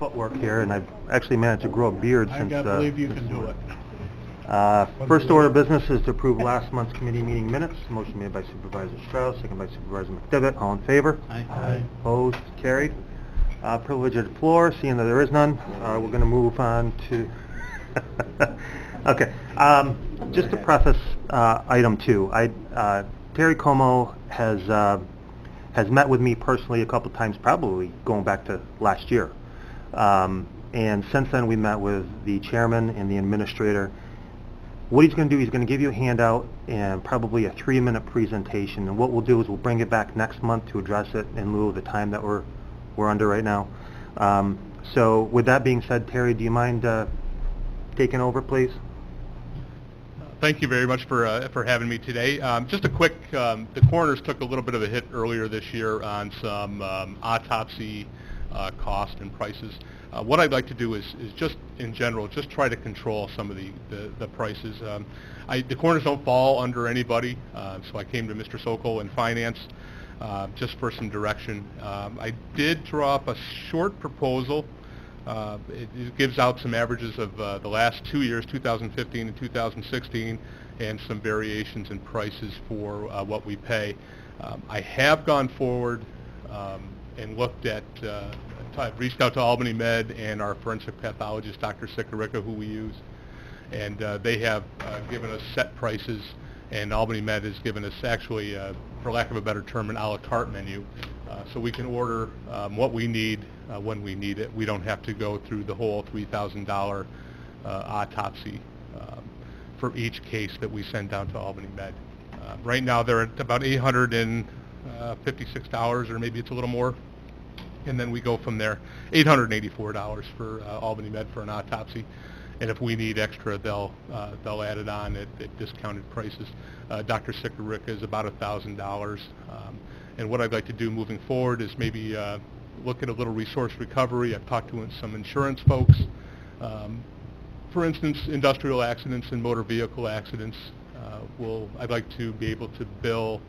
footwork here, and I've actually managed to grow a beard I since... can't believe you can do it. First order of business is to approve last month's committee meeting minutes. Motion made by Supervisor Strauss, second by Supervisor McDevitt. All in favor? Aye. Opposed? Carried. Privilege of the floor. Seeing that there is none, we're going to move on to... Okay. Just to preface item 2, Terry Como has met with me personally a couple times, probably going back to last year. And since then, we met with the chairman and the administrator. What he's going to do, he's going to give you a handout and probably a 3-minute presentation. And what we'll do is we'll bring it back next month to address it in lieu of the time that we're under right now. So with that being said, Terry, do you mind taking over, please? Thank you very much for having me today. Just a quick, the coroners took a little bit of a hit earlier this year on some autopsy cost and prices. What I'd like to do is just in general, just try to control some of the prices. The coroners don't fall under anybody, so I came to Mr. Sokol in finance just for some direction. I did draw up a short proposal. It gives out some averages of the last 2 years, 2015 and 2016, and some variations in prices for what we pay. I have gone forward and looked at, I've reached out to Albany Med and our forensic pathologist, Dr. Sikorica, who we use, and they have given us set prices, and Albany Med has given us actually, for lack of a better term, an a la carte menu. So we can order what we need when we need it. We don't have to go through the whole $3,000 autopsy for each case that we send down to Albany Med. Right now they're at about $856, or maybe it's a little more. And then we go from there. $884 for Albany Med for an autopsy. And if we need extra, they'll add it on at discounted prices. Dr. Sikorica is about $1,000. And what I'd like to do moving forward is maybe look at a little resource recovery. I've talked to some insurance folks. For instance, industrial accidents and motor vehicle accidents. I'd like to be able to bill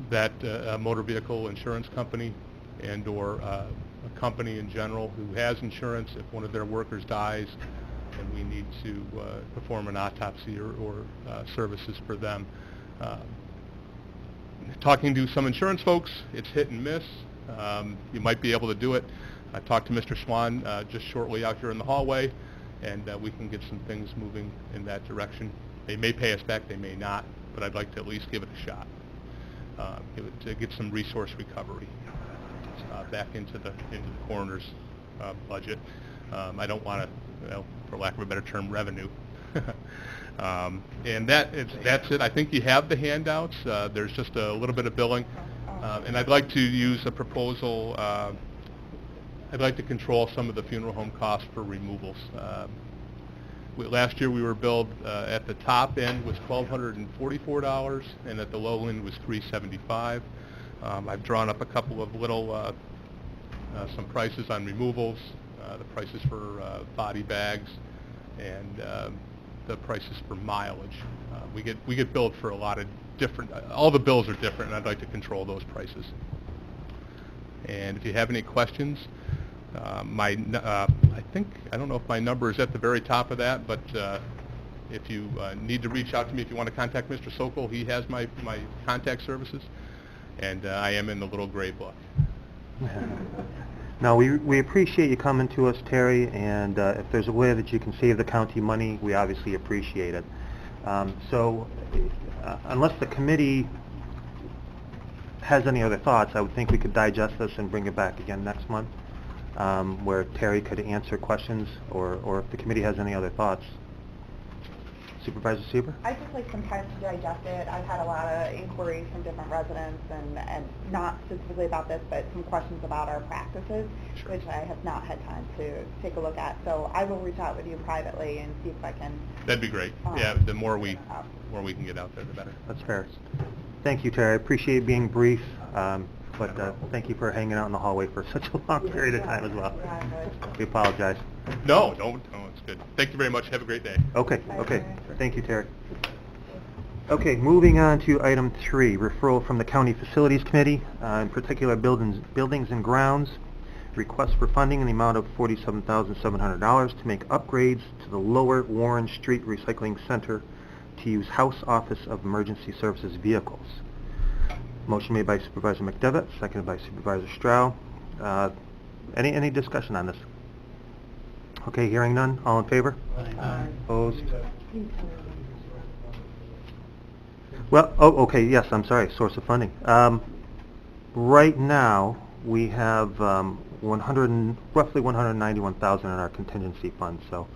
that motor vehicle insurance company and or a company in general who has insurance if one of their workers dies and we need to perform an autopsy or services for them. Talking to some insurance folks, it's hit and miss. You might be able to do it. I talked to Mr. Swan just shortly out here in the hallway, and we can get some things moving in that direction. They may pay us back, they may not, but I'd like to at least give it a shot. To get some resource recovery back into the coroner's budget. I don't want to, for lack of a better term, revenue. And that's it. I think you have the handouts. There's just a little bit of billing. And I'd like to use a proposal. I'd like to control some of the funeral home costs for removals. Last year we were billed at the top end was $1,244, and at the low end was $375. I've drawn up a couple of little some prices on removals, the prices for body bags, and the prices for mileage. We get billed for a lot of different. All the bills are different, and I'd like to control those prices. And if you have any questions, I don't know if my number is at the very top of that, but if you need to reach out to me, if you want to contact Mr. Sokol, he has my contact services, and I am in the little gray book. No, we appreciate you coming to us, Terry, and if there's a way that you can save the county money, we obviously appreciate it. So unless the committee has any other thoughts, I would think we could digest this and bring it back again next month, where Terry could answer questions, or if the committee has any other thoughts. Supervisor Sieber? I'd just like some time to digest it. I've had a lot of inquiries from different residents, and not specifically about this, but some questions about our practices, Sure. which I have not had time to take a look at. So I will reach out with you privately and see if I can... That'd be great. Yeah, the more we can get out there, the better. That's fair. Thank you, Terry. I appreciate being brief, but thank you for hanging out in the hallway for such a long period of time as well. We apologize. No, it's good. Thank you very much. Have a great day. Okay. Thank you, Terry. Okay, moving on to item 3, referral from the County Facilities Committee, in particular buildings and grounds. request for funding in the amount of $47,700 to make upgrades to the Lower Warren Street Recycling Center to use House Office of Emergency Services vehicles. Motion made by Supervisor McDevitt, seconded by Supervisor Stroh. Any discussion on this? Okay, hearing none. All in favor? Aye. Opposed? Well, okay, yes, I'm sorry, source of funding. Right now, we have roughly $191,000 in our contingency fund, so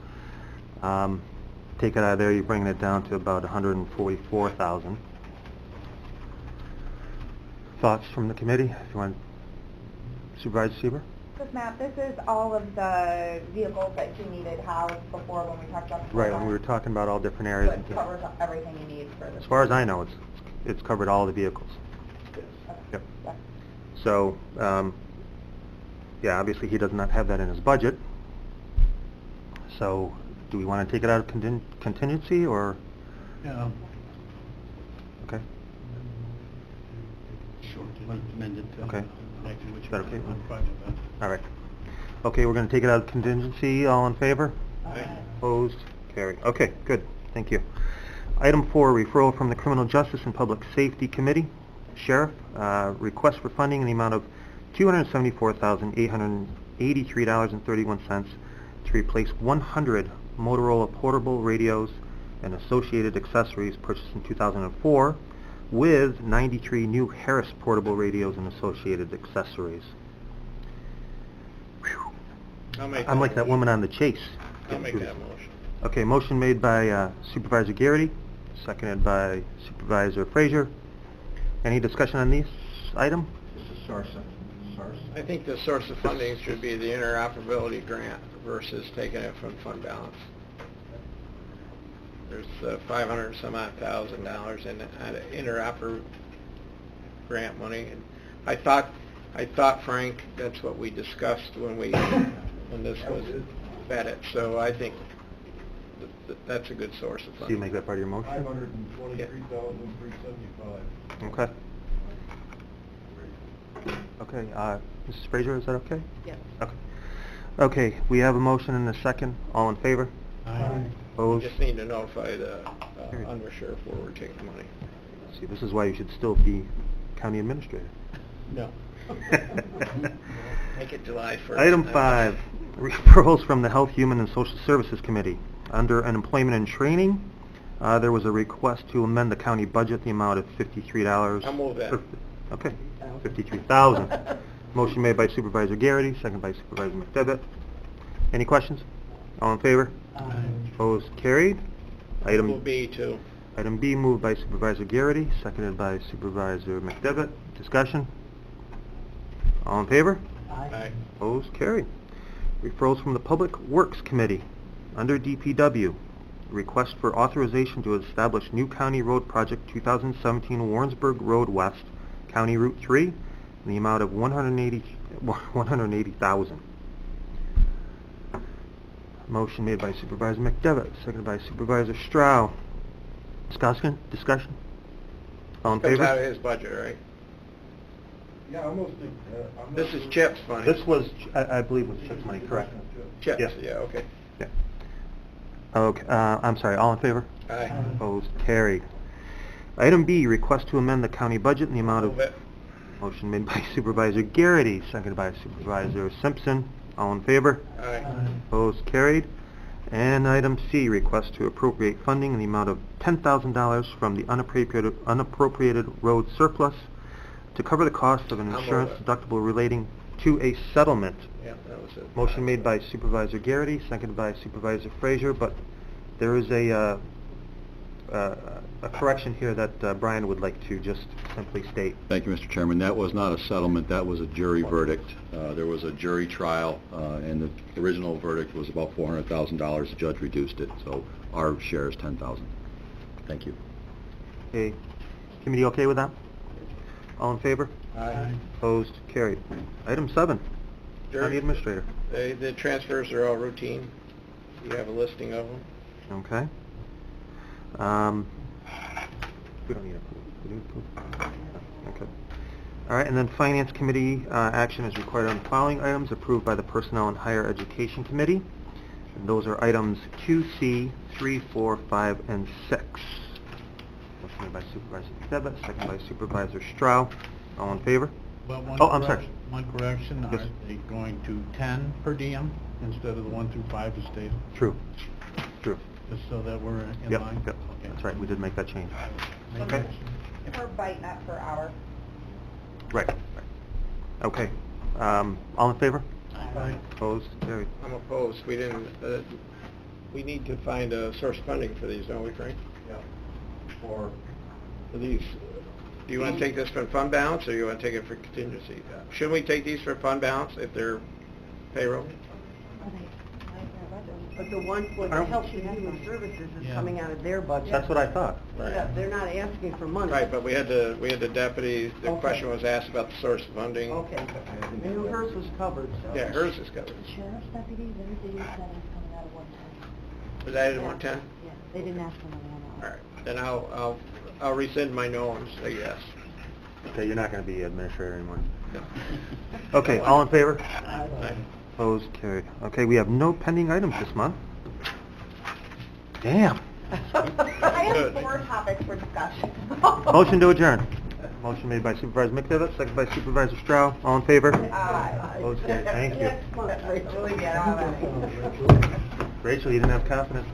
take it out of there, you're bringing it down to about $144,000. Thoughts from the committee? If you want, Supervisor Sieber? This map, this is all of the vehicles that you needed housed before when we talked about the Right, when we were talking about all different areas. So it covers everything you need for this. As far as I know, it's covered all the vehicles. Okay. Yep. Yeah. So, yeah, obviously he does not have that in his budget. So, do we want to take it out of contingency, or? Yeah. Okay. Sure. Amended. Okay. Is that okay? I'm fine with that. All right. Okay, we're going to take it out of contingency. All in favor? Aye. Opposed? Carried. Okay, good. Thank you. Item 4, referral from the Criminal Justice and Public Safety Committee. Sheriff, request for funding in the amount of $274,883.31 to replace 100 Motorola portable radios and associated accessories purchased in 2004 with 93 new Harris portable radios and associated accessories. Whew. I'm like that woman on The Chase. I'll make that motion. Okay, motion made by Supervisor Garrity, seconded by Supervisor Frazier. Any discussion on this item? I think the source of funding should be the interoperability grant versus taking it from fund balance. There's $500 some odd thousand in interoper grant money. And I thought, Frank, that's what we discussed when this was vetted. So I think that's a good source of funding. Do you make that part of your motion? $523,375. Okay. Okay, Mrs. Frazier, is that okay? Yes. Okay. Okay, we have a motion and a second. All in favor? Aye. We Opposed? just need to notify the undersheriff where we're taking the money. See, this is why you should still be county administrator. No. Make it July 1st. Item 5, referrals from the Health, Human, and Social Services Committee. Under Employment and Training, there was a request to amend the county budget, the amount of $53. I'll move that. Okay, $53,000. Motion made by Supervisor Garrity, second by Supervisor McDevitt. Any questions? All in favor? Aye. Opposed? Carried. Move B too. Item B moved by Supervisor Garrity, seconded by Supervisor McDevitt. Discussion? All in favor? Aye. Opposed? Carried. Referrals from the Public Works Committee. Under DPW, request for authorization to establish new County Road Project 2017 Warrensburg Road West, County Route 3, in the amount of $180,000. Motion made by Supervisor McDevitt, seconded by Supervisor Stroh. Discussion? All in Comes favor? out of his budget, right? Yeah, almost. This is CHIP's money. This was, I believe, was CHIP's money, correct? CHIP's, Yes. yeah, okay. Yeah. Okay, I'm sorry, all in favor? Aye. Opposed? Carried. Item B, request to amend the county budget in the amount of... Move it. Motion made by Supervisor Garrity, seconded by Supervisor Simpson. All in favor? Aye. Opposed? Carried. And item C, request to appropriate funding in the amount of $10,000 from the unappropriated road surplus to cover the cost of an I'll move insurance it. deductible relating to a settlement. Yeah, that was it. Motion made by Supervisor Garrity, seconded by Supervisor Frazier, but there is a correction here that Brian would like to just simply state. Thank you, Mr. Chairman. That was not a settlement, that was a jury verdict. There was a jury trial, and the original verdict was about $400,000. The judge reduced it, so our share is $10,000. Thank you. Okay, committee okay with that? All in favor? Aye. Opposed? Carried. Item 7, Jerry? County Administrator. The transfers are all routine. You have a listing of them. Okay. We don't need approval. We need approval? Okay. All right, and then Finance Committee action is required on the following items approved by the Personnel and Higher Education Committee. And those are items 2C, 3, 4, 5, and 6. Motion made by Supervisor McDevitt, second by Supervisor Stroh. All in favor? But Oh, I'm sorry. One correction, Yes. are they going to 10 per diem instead of the 1 through 5 as stated? True. True. Just so that we're in Yep, line? yep. Okay. That's right, we did make that change. Okay. Per bite, not per hour. Right. Okay. All in favor? Aye. Opposed? Carried. I'm opposed. We didn't, we need to find a source of funding for these, don't we, Frank? Yeah. For, For these. Do you want to take this from fund balance, or you want to take it for contingency? Shouldn't we take these for fund balance if they're payroll? But the one for the Health and Human Services is Yeah. coming out of their budget. That's what I thought. Yeah, they're not asking for money. Right, but we had the deputy, the Okay. question was asked about the source of funding. Okay, I knew hers was covered, so. Yeah, hers is covered. Sheriff's deputy, their duty said it's coming out of 110. Was that in 110? Yeah, they didn't ask for money on that. All right, then I'll rescind my no and say yes. Okay, you're not going to be administrator anymore. No. Okay, all in favor? Aye. Opposed? Carried. Okay, we have no pending items this month. Damn. I have Good. 4 topics for discussion. Motion to adjourn. Motion made by Supervisor McDevitt, second by Supervisor Stroh. All in favor? Opposed? Carried. Thank you. Next month, Rachel, Get out of it. Rachel, you didn't have confidence.